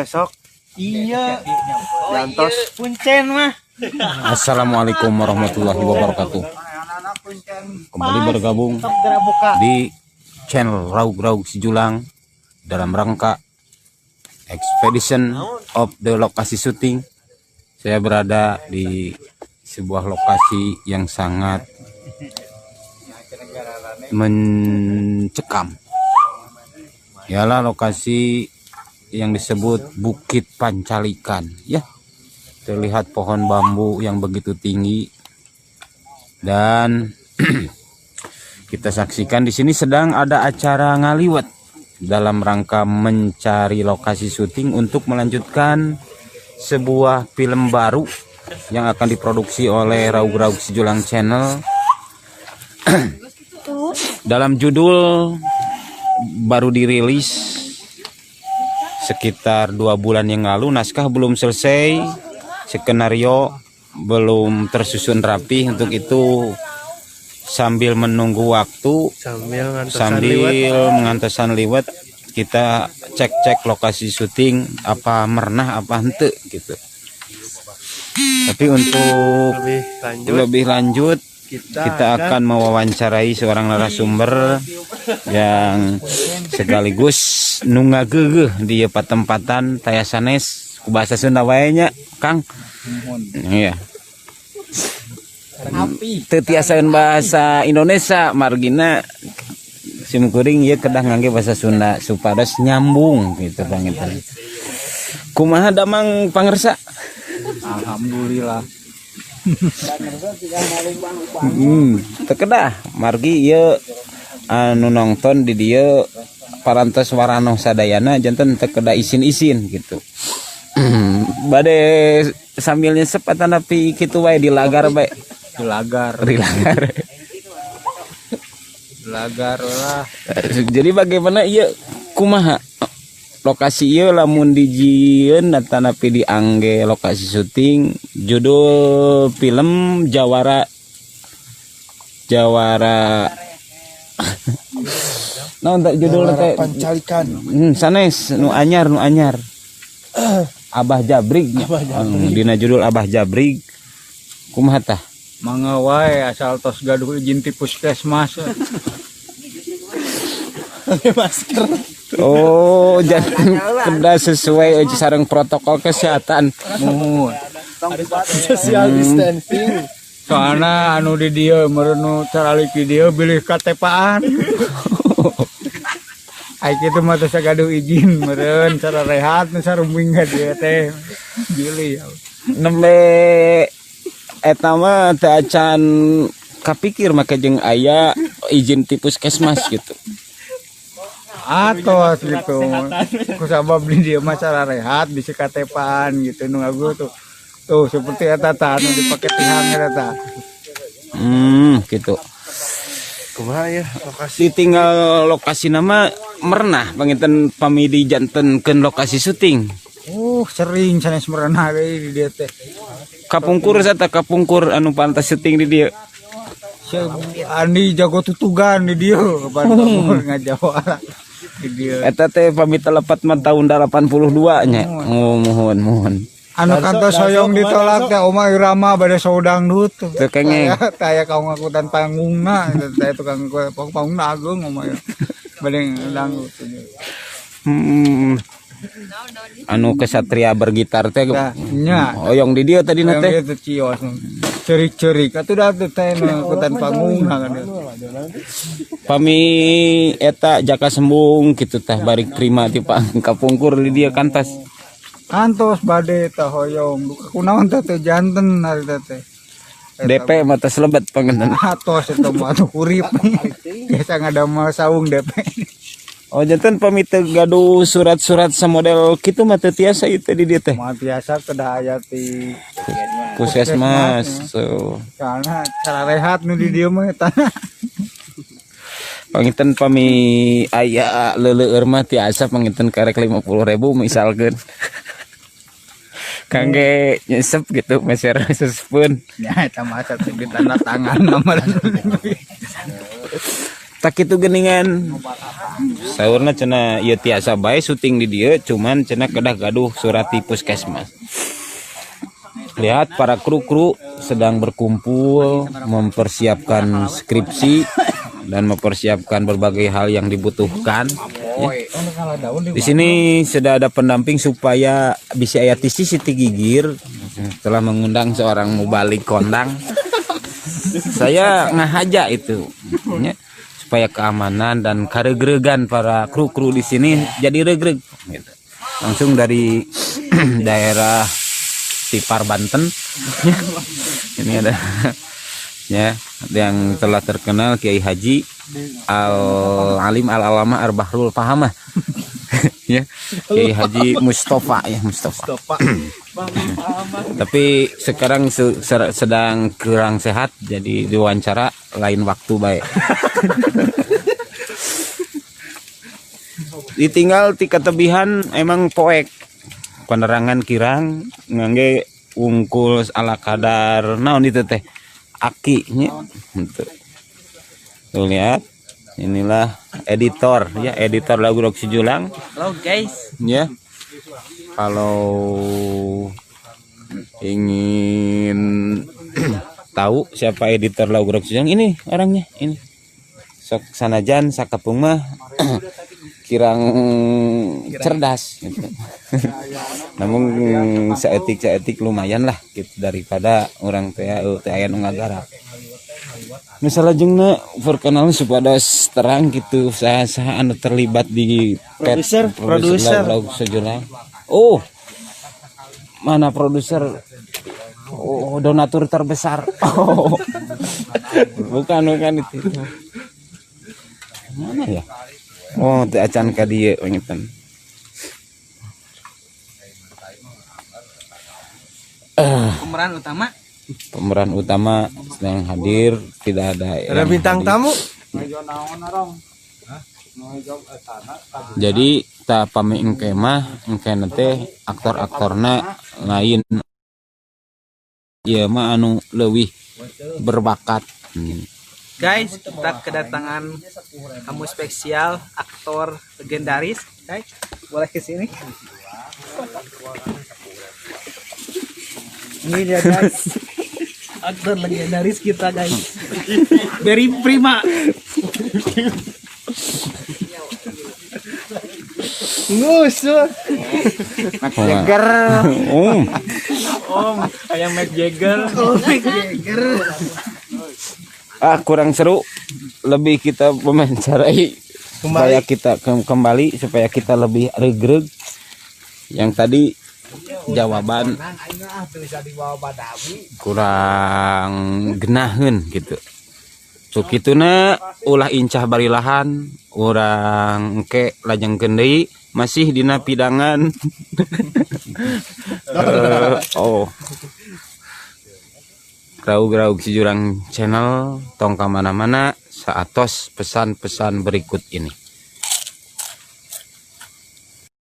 Sok iya jantos puncen mah. Assalamualaikum warahmatullahi wabarakatuh. Kembali bergabung di channel Raug Sijulang dalam rangka Expedition of the Lokasi Syuting. Saya berada di sebuah lokasi yang sangat mencekam. Ialah lokasi yang disebut Bukit Pancalikan, ya. Terlihat pohon bambu yang begitu tinggi dan kita saksikan di sini sedang ada acara ngaliwat dalam rangka mencari lokasi syuting untuk melanjutkan sebuah film baru yang akan diproduksi oleh Raug Sijulang Channel. Dalam judul baru dirilis sekitar 2 bulan yang lalu, naskah belum selesai, skenario belum tersusun rapi. Untuk itu sambil menunggu waktu, sambil mengantosan liwat, kita cek lokasi syuting apa mernah apa hente gitu. Tapi untuk lebih lanjut kita akan mewawancarai seorang narasumber yang sekaligus nungageuh di patempatan taya sanes ku bahasa Sunda wae nya, Kang. Iya. Teu tiasaeun bahasa Indonesia margina simkuring ieu kedah ngangge bahasa Sunda supados nyambung gitu pangitan. Kumaha damang pangersa? Alhamdulillah. Tekedah margi ieu anu nonton di dieu parantos waranoh sadayana janten tekedah isin-isin gitu. Bade sambil nyesep atanapi kitu wae dilagar bae. Dilagar lah. Jadi bagaimana ieu kumaha lokasi ieu lamun dijieun atanapi diangge lokasi syuting, judul film Jawara naon tak judul teh Pancalikan. Sanes nu anyar Abah Jabrig. Dina judul Abah Jabrig kumaha tah? Mangga wae asal tos gaduh izin ti puskesmas. Masker. Oh, jangan kedah sesuai sareng protokol kesehatan. Muhun. Social distancing. Soalna anu di dieu meureun caralik di dieu bilih KTP-an. Ai kitu mah teh gaduh izin meureun cara rehat nu sarumbing ka dieu teh bilih. Nembe eta mah teu acan kapikir make jeung aya izin ti puskesmas gitu. Atos gitu. Kusabab di dieu mah cara rehat bisa KTP-an gitu nu ngagu tuh. Tuh seperti eta tah anu dipake tihang eta. Gitu. Kumaha ya lokasi? Ditinggal lokasi nama mernah panginten pamidi jantenkeun lokasi syuting. Sering sanes merenah deui di dieu teh. Kapungkur sata kapungkur anu pantas syuting di dieu. Andi jago tutugan di dieu pantas ngajawa di dieu. Eta teh pami telepat mah tahun 82 nya. Oh mohon. Anu kantos hoyong ditolak teh Oma Irama bade saudangdut. Teu kengeng. Taya kaung ngakutan panggungna, teh tukang panggungna agung Oma. Bade dangdut. Anu kesatria bergitar teh nya hoyong di dieu tadi na teh. Cios. Cerik-cerik atuh da teh ngakutan panggungna kan. Pami eta jaka sembung kitu teh bari terima ti kapungkur di dieu kantas. Kantos bade teh hoyong kunaon teh janten hari teh DP mata selebet pangeunana. atos eta mah atuh urip biasa ngadamel saung DP. Oh janten pami teu gaduh surat-surat samodel kitu mah teu tiasa ieu teh di dieu teh. Mah biasa kedah aya ti Puskesmas. So karena cara rehat nu di dieu mah eta. panginten pami aya leuleueur mah tiasa panginten karek 50.000 misalkeun. kangge nyesep gitu meser sesepun. Ya eta masa teh tanda tangan nama. Tak itu geningan saurna cenah ieu tiasa bae syuting di dieu cuman cenah kedah gaduh surati puskesmas. Lihat para kru-kru sedang berkumpul mempersiapkan skripsi dan mempersiapkan berbagai hal yang dibutuhkan. Ya. Di sini sudah ada pendamping supaya bisa ayatisi Siti Gigir telah mengundang seorang mubalik kondang. Saya ngahaja itu. Ya. Supaya keamanan dan karegregan para kru-kru di sini jadi regreg gitu. Langsung dari daerah Tipar Banten. Ini ada ya yang telah terkenal Kiai Haji Al Alim Al Alama Arbahrul Pahamah. Ya, Kiai Haji Mustafa ya Mustafa. Tapi sekarang sedang kurang sehat jadi diwawancara lain waktu baik. Ditinggal ti ketebihan emang poek penerangan kirang ngangge ungkul ala kadar naon itu teh aki nya tuh lihat inilah editor ya editor lagu Roksi Julang. Halo guys ya kalau ingin tahu siapa editor lagu Roksi Julang ini orangnya ini sok sanajan sakapung mah kirang cerdas gitu. Namun seetik lumayan lah gitu daripada orang teh aya nu ngagarap. Nu salajengna perkenalan supaya terang gitu saha anu terlibat di produser lagu Sejulang. Oh. Mana produser? Oh, donatur terbesar. Oh. Bukan itu. Mana ya? Oh, teh acan ka dieu ngitan. Pemeran utama sedang hadir, tidak ada yang bintang hadir. tamu. Jadi ta pami engke mah engke teh aktor-aktorna lain. Ieu mah anu leuwih berbakat. Guys, kita kedatangan tamu spesial, aktor legendaris. Guys, boleh ke sini. Ini dia guys, aktor legendaris kita guys. Dari Prima. Ngusul. Jagger. Om, kayak Mac Jagger. Oh, Mac Jagger. Kurang seru, lebih kita memencarai supaya kita kembali supaya kita lebih regreg. Yang tadi jawaban kurang genaheun gitu. So kituna ulah incah barilahan urang engke lajengkeun deui masih dina pidangan. Oh. Raug-raug si Jurang channel tong ka mana-mana saatos pesan-pesan berikut ini.